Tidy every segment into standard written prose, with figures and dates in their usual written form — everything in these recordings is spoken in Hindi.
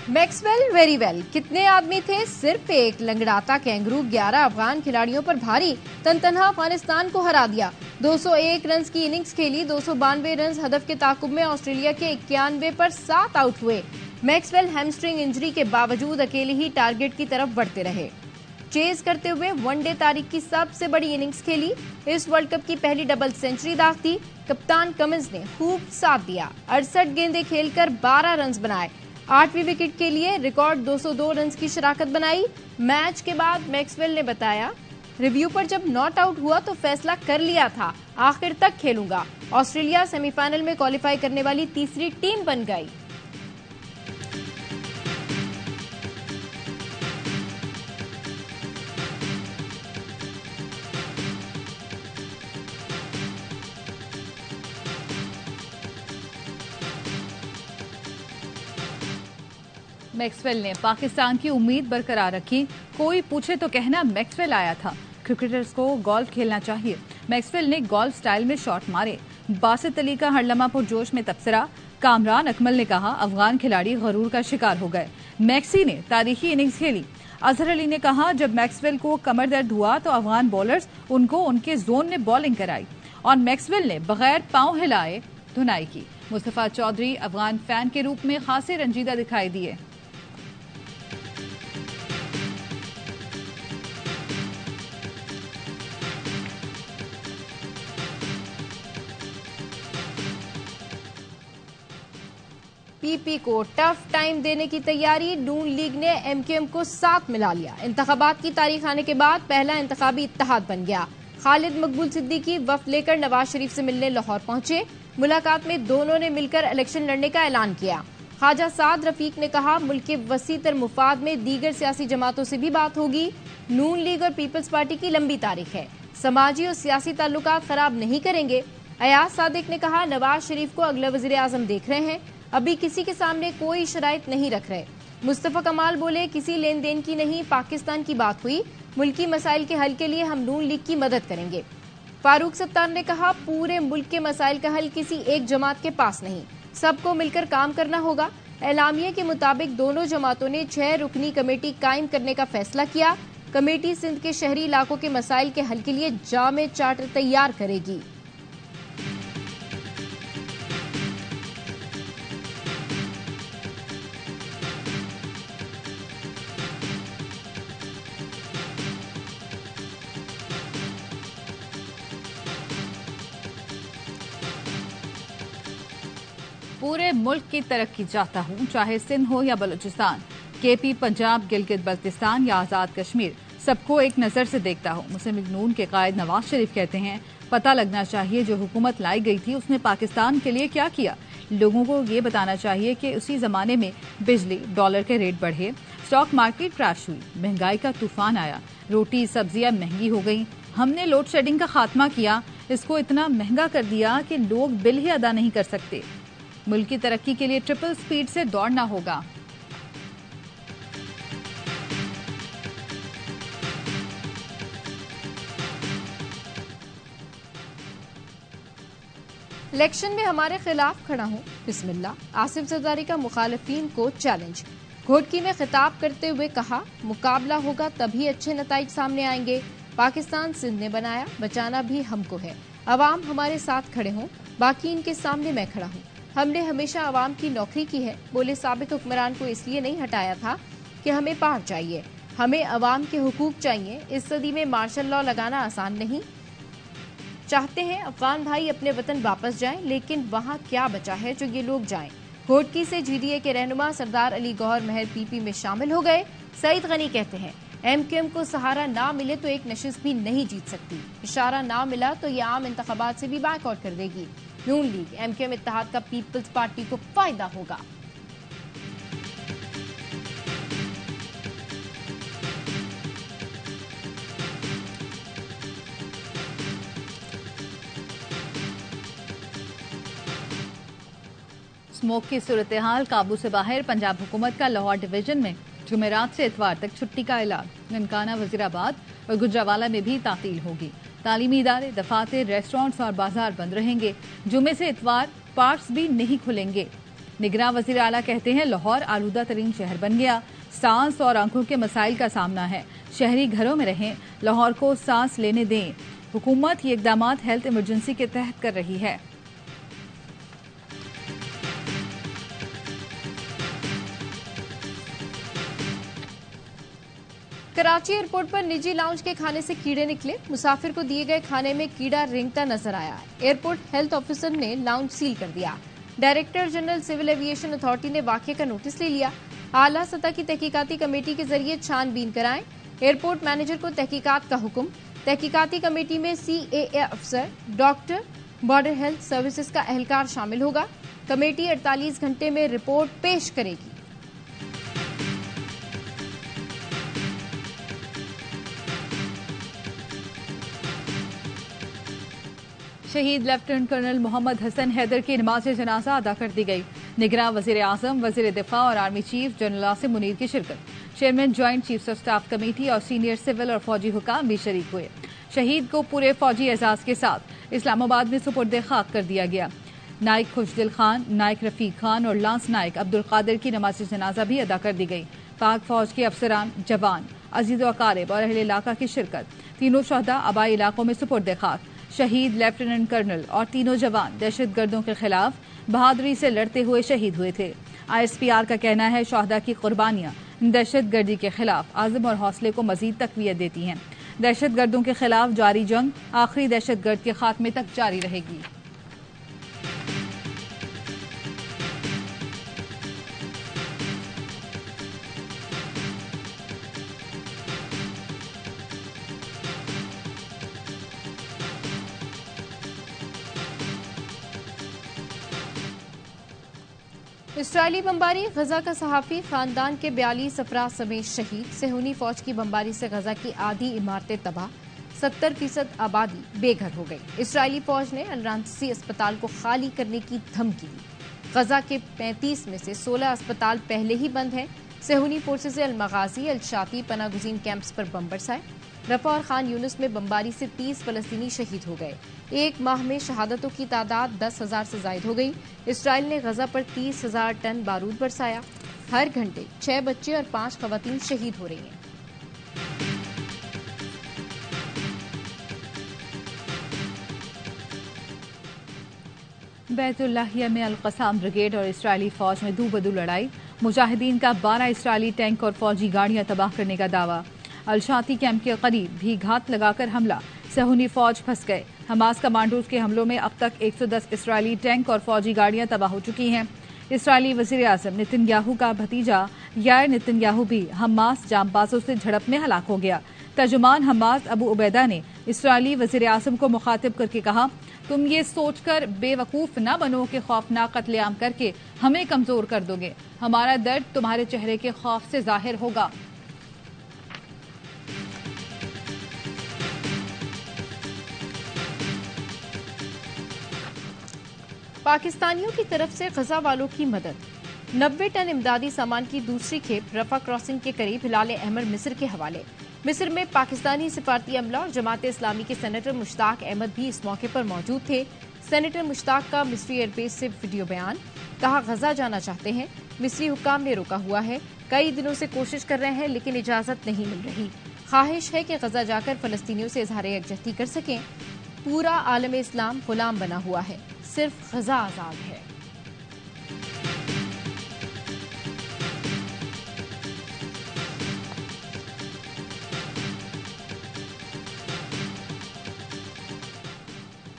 Maxwell very well. कितने आदमी थे? सिर्फ एक। लंगड़ाता कैंगरू 11 अफगान खिलाड़ियों पर भारी, तनतनहा अफगानिस्तान को हरा दिया। 201 रन की इनिंग्स खेली। 292 रन हदफ के ताकुब में ऑस्ट्रेलिया के 91 पर 7 आउट हुए। मैक्सवेल हैमस्ट्रिंग इंजरी के बावजूद अकेले ही टारगेट की तरफ बढ़ते रहे। चेज करते हुए वनडे तारीख की सबसे बड़ी इनिंग्स खेली। इस वर्ल्ड कप की पहली डबल सेंचुरी दाग दी। कप्तान कमिंस ने खूब साथ दिया। 68 गेंदें खेलकर 12 रन बनाए। 8वीं विकेट के लिए रिकॉर्ड 202 रन की शराकत बनाई। मैच के बाद मैक्सवेल ने बताया, रिव्यू पर जब नॉट आउट हुआ तो फैसला कर लिया था, आखिर तक खेलूंगा। ऑस्ट्रेलिया सेमीफाइनल में क्वालिफाई करने वाली तीसरी टीम बन गई। मैक्सवेल ने पाकिस्तान की उम्मीद बरकरार रखी। कोई पूछे तो कहना मैक्सवेल आया था। क्रिकेटर्स को गोल्फ खेलना चाहिए। मैक्सवेल ने गोल्फ स्टाइल में शॉट मारे। बासित अली का हर लम्हा पुरजोश में तबसरा। कामरान अकमल ने कहा, अफगान खिलाड़ी गरूर का शिकार हो गए। मैक्सी ने तारीखी इनिंग्स खेली। अजहर अली ने कहा, जब मैक्सवेल को कमर दर्द हुआ तो अफगान बॉलर्स उनको उनके जोन में बॉलिंग कराई और मैक्सवेल ने बगैर पांव हिलाए धुनाई की। मुस्तफा चौधरी अफगान फैन के रूप में खासे रंजीदा दिखाई दिए। पीपी को टफ टाइम देने की तैयारी। नून लीग ने एमकेएम को साथ मिला लिया। इंतखाबात की तारीख आने के बाद पहला इंतखाबी इत्तेहाद बन गया। खालिद मकबूल सिद्दीकी वफ्द लेकर नवाज शरीफ से मिलने लाहौर पहुंचे। मुलाकात में दोनों ने मिलकर इलेक्शन लड़ने का ऐलान किया। ख्वाजा साद रफीक ने कहा, मुल्क के वसी तर मुफाद में दीगर सियासी जमातों से भी बात होगी। नून लीग और पीपल्स पार्टी की लंबी तारीख है, समाजी और सियासी ताल्लुकात खराब नहीं करेंगे। अयाज सादिक ने कहा, नवाज शरीफ को अगला वजीर आजम देख रहे हैं, अभी किसी के सामने कोई शराइत नहीं रख रहे। मुस्तफा कमाल बोले, किसी लेन देन की नहीं, पाकिस्तान की बात हुई। मुल्की मसाइल के हल के लिए हम नून लीग की मदद करेंगे। फारूक सत्तार ने कहा, पूरे मुल्क के मसाइल का हल किसी एक जमात के पास नहीं, सबको मिलकर काम करना होगा। एलामिया के मुताबिक दोनों जमातों ने 6 रुकनी कमेटी कायम करने का फैसला किया। कमेटी सिंध के शहरी इलाकों के मसाइल के हल के लिए जामे चार्टर तैयार करेगी। पूरे मुल्क की तरक्की चाहता हूँ, चाहे सिंध हो या बलूचिस्तान, केपी, पंजाब, गिलगित बल्तिस्तान या आजाद कश्मीर, सबको एक नजर से देखता हूँ। मुस्लिम लीग नून के कायद नवाज शरीफ कहते हैं, पता लगना चाहिए जो हुकूमत लाई गई थी उसने पाकिस्तान के लिए क्या किया। लोगों को ये बताना चाहिए कि उसी जमाने में बिजली, डॉलर के रेट बढ़े, स्टॉक मार्केट क्रैश हुई, महंगाई का तूफान आया, रोटी सब्जियां महंगी हो गई, हमने लोड शेडिंग का खात्मा किया, इसको इतना महंगा कर दिया कि लोग बिल ही अदा नहीं कर सकते। मुल्क की तरक्की के लिए ट्रिपल स्पीड से दौड़ना होगा। इलेक्शन में हमारे खिलाफ खड़ा हूं, बिस्मिल्लाह। आसिफ जरदारी का मुखालिफिन को चैलेंज। घोटकी में खिताब करते हुए कहा, मुकाबला होगा तभी अच्छे नताइज सामने आएंगे। पाकिस्तान सिंध ने बनाया, बचाना भी हमको है। अवाम हमारे साथ खड़े हों, बाकी इनके सामने मैं खड़ा हूं। हमने हमेशा अवाम की नौकरी की है। बोले, साबिक हुक्मरान को इसलिए नहीं हटाया था कि हमें पार चाहिए, हमें अवाम के हुकूक चाहिए। इस सदी में मार्शल लॉ लगाना आसान नहीं। चाहते हैं अफगान भाई अपने वतन वापस जाएं, लेकिन वहां क्या बचा है जो ये लोग जाएं। घोटकी से जीडीए के रहनुमा सरदार अली गौहर महर पीपी में शामिल हो गए। सईद गनी कहते हैं, एमकेएम को सहारा ना मिले तो एक नशिस्त भी नहीं जीत सकती। इशारा ना मिला तो ये आम इंतखाबात से भी बायकॉट कर देगी। नून लीग एमकेएम इत्तेहाद का पीपल्स पार्टी को फायदा होगा। स्मोक की सूरत हाल काबू से बाहर। पंजाब हुकूमत का लाहौर डिवीजन में जुमेरात से इतवार तक छुट्टी का ऐलान। ननकाना, वजीराबाद और गुजरावाला में भी तातील होगी। तालीमी इदारे, दफातर, रेस्टोरेंट्स और बाजार बंद रहेंगे। जुमे से इतवार पार्क्स भी नहीं खुलेंगे। निगरान वजीर आला कहते हैं लाहौर आलूदा तरीन शहर बन गया, सांस और आंखों के मसाइल का सामना है, शहरी घरों में रहें, लाहौर को सांस लेने दें। हुकूमत ये इकदाम हेल्थ इमरजेंसी के तहत कर रही है। कराची एयरपोर्ट पर निजी लाउंज के खाने से कीड़े निकले, मुसाफिर को दिए गए खाने में कीड़ा रेंगता नजर आया। एयरपोर्ट हेल्थ ऑफिसर ने लाउंज सील कर दिया। Director general civil aviation authority ने वाकये का नोटिस ले लिया। आला सतह की तहकीकाती कमेटी के जरिए छानबीन कराएं। एयरपोर्ट मैनेजर को तहकीकात का हुक्म। तहकीकाती कमेटी में CAA अफसर, डॉक्टर, बॉर्डर हेल्थ सर्विसेज का एहलकार शामिल होगा। कमेटी 48 घंटे में रिपोर्ट पेश करेगी। शहीद लेफ्टिनेंट कर्नल मोहम्मद हसन हैदर की नमाज जनाजा अदा कर दी गई। निगरान वजीर आजम, वजीर दिफा और army chief general Asim Munir की शिरकत। Chairman joint chiefs of staff committee और सीनियर सिविल और फौजी हुकाम भी शरीक हुए। शहीद को पूरे फौजी एजाज के साथ इस्लामाबाद में सुपुर्द खाक कर दिया गया। नायक खुशदिल खान, नायक रफीक खान और लांस नायक अब्दुल कादिर की नमाज जनाजा भी अदा कर दी गई। पाक फौज के अफसरान, जवान, अजीज व अकारिब और अहले इलाका की शिरकत। तीनों शहदा आबाई इलाकों में सुपुर्द खाक। शहीद लेफ्टिनेंट कर्नल और तीनों जवान दहशतगर्दों के खिलाफ बहादुरी से लड़ते हुए शहीद हुए थे। ISPR का कहना है शहदा की कुर्बानियां दहशतगर्दी के खिलाफ आज़म और हौसले को मजीद तकवीत देती हैं। दहशतगर्दों के खिलाफ जारी जंग आखिरी दहशतगर्द के खात्मे तक जारी रहेगी। इसराइली बमबारी, गजा का सहाफी खानदान के 42 अफराद समेत शहीद। सेहूनी फौज की बमबारी से गजा की आधी इमारतें तबाह, 70% आबादी बेघर हो गई। इसराइली फौज ने अल-रांसी अस्पताल को खाली करने की धमकी दी। गजा के 35 में से 16 अस्पताल पहले ही बंद हैं। सेहूनी फोर्सेज अल-मगाजी, अल-शाती पनागुजीन कैंप्स पर बम बरसाए। रफा और खान यूनुस में बमबारी से 30 फलस्तीनी शहीद हो गए। एक माह में शहादतों की तादाद 10,000 से जायद हो गई। इसराइल ने गजा पर 30,000 टन बारूद बरसाया। हर घंटे 6 बच्चे और 5 खवातीन शहीद हो रही हैं। बैतुल्लाहिया में अल-कसाम ब्रिगेड और इसराइली फौज में दू बदू लड़ाई। मुजाहिदीन का 12 इसराइली टैंक और फौजी गाड़ियां तबाह करने का दावा। अल-शाती कैंप के करीब भी घात लगाकर हमला, सेहूनी फौज फंस गए। हमास कमांडोज के हमलों में अब तक 110 इसराइली टैंक और फौजी गाड़ियां तबाह हो चुकी हैं। इसराइली वजीर आजम नेतन्याहू का भतीजा यार नेतन्याहू भी हमास जांबाजों से झड़प में हलाक हो गया। तर्जुमान हमास अबू उबैदा ने इसराइली वजीर आजम को मुखातिब करके कहा, तुम ये सोचकर बेवकूफ न बनो कि खौफनाक कत्लेआम करके हमें कमजोर कर दोगे। हमारा दर्द तुम्हारे चेहरे के खौफ से जाहिर होगा। पाकिस्तानियों की तरफ से गजा वालों की मदद। 90 टन इमदादी सामान की दूसरी खेप रफा क्रॉसिंग के करीब हिलाल अहमद मिस्र के हवाले। मिस्र में पाकिस्तानी सिफारती अमला और जमात इस्लामी के सेनेटर मुश्ताक अहमद भी इस मौके पर मौजूद थे। सेनेटर मुश्ताक का मिस्री एयरबेस से वीडियो बयान। कहा, गजा जाना चाहते हैं, मिस्री हुक्काम ने रोका हुआ है। कई दिनों से कोशिश कर रहे हैं लेकिन इजाजत नहीं मिल रही। ख्वाहिश है कि गजा जाकर फलस्तीनियों से इजहार यकजहती कर सकें। पूरा आलम इस्लाम गुलाम बना हुआ है, सिर्फ गजा आजाद है।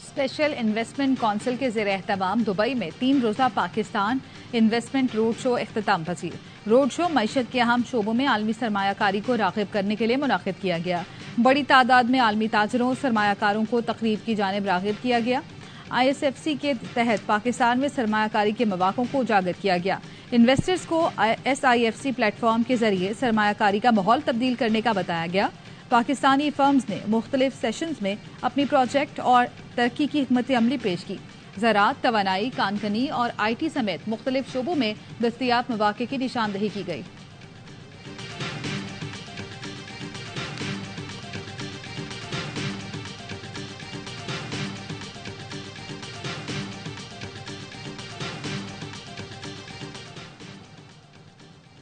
स्पेशल इन्वेस्टमेंट काउंसिल के ज़ेर एहतमाम दुबई में 3 रोज़ा पाकिस्तान इन्वेस्टमेंट रोड शो इख्तिताम पजीर। रोड शो मईशत के अहम शोबों में आलमी सरमायाकारी को राग़िब करने के लिए मुनाकिद किया गया। बड़ी तादाद में आलमी ताजरों सरमायाकारों को तकरीब की जानिब राग़िब किया गया। ISFC के तहत पाकिस्तान में सरमायाकारी के मौक़ों को उजागर किया गया। इन्वेस्टर्स को SIFC प्लेटफॉर्म के जरिए सरमायाकारी का माहौल तब्दील करने का बताया गया। पाकिस्तानी फर्म्स ने मुख्तलिफ सेशंस में अपनी प्रोजेक्ट और तरक्की की हिकमत अमली पेश की। ज़राअत, तवानाई, कानकनी और IT समेत मुख्तलिफ शोबों में दस्तयाब मौक़े की निशानदही की गई।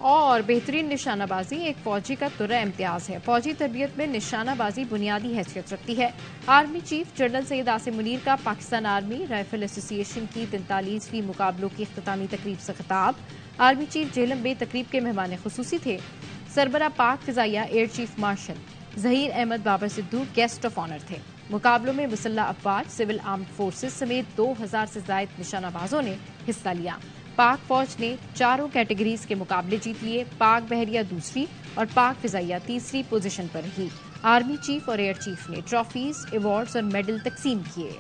और बेहतरीन निशानाबाजी एक फौजी का तुर्रा इम्तियाज है। फौजी तरबियत में निशानाबाजी बुनियादी हैसियत रखती है। Army chief general Syed Asim Munir का पाकिस्तान आर्मी राइफल एसोसिएशन की 43वीं मुकाबलों की इख्तितामी तकरीब से खिताब। आर्मी चीफ जेलम बे तकरीब के मेहमान खुसूसी थे। सरबरा पाक फिजाइया air chief marshal Zaheer Ahmed Babar Sidhu guest of honour थे। मुकाबलों में मुसल्लह अफवाज, सिविल आर्म्ड फोर्सेस समेत 2000 से ज्यादा निशानाबाजों ने हिस्सा लिया। पाक फौज ने चारों कैटेगरीज के मुकाबले जीत लिए। पाक बहरिया दूसरी और पाक फिजाइया तीसरी पोजीशन पर रही। आर्मी चीफ और एयर चीफ ने ट्रॉफीज, अवार्ड्स और मेडल तकसीम किए।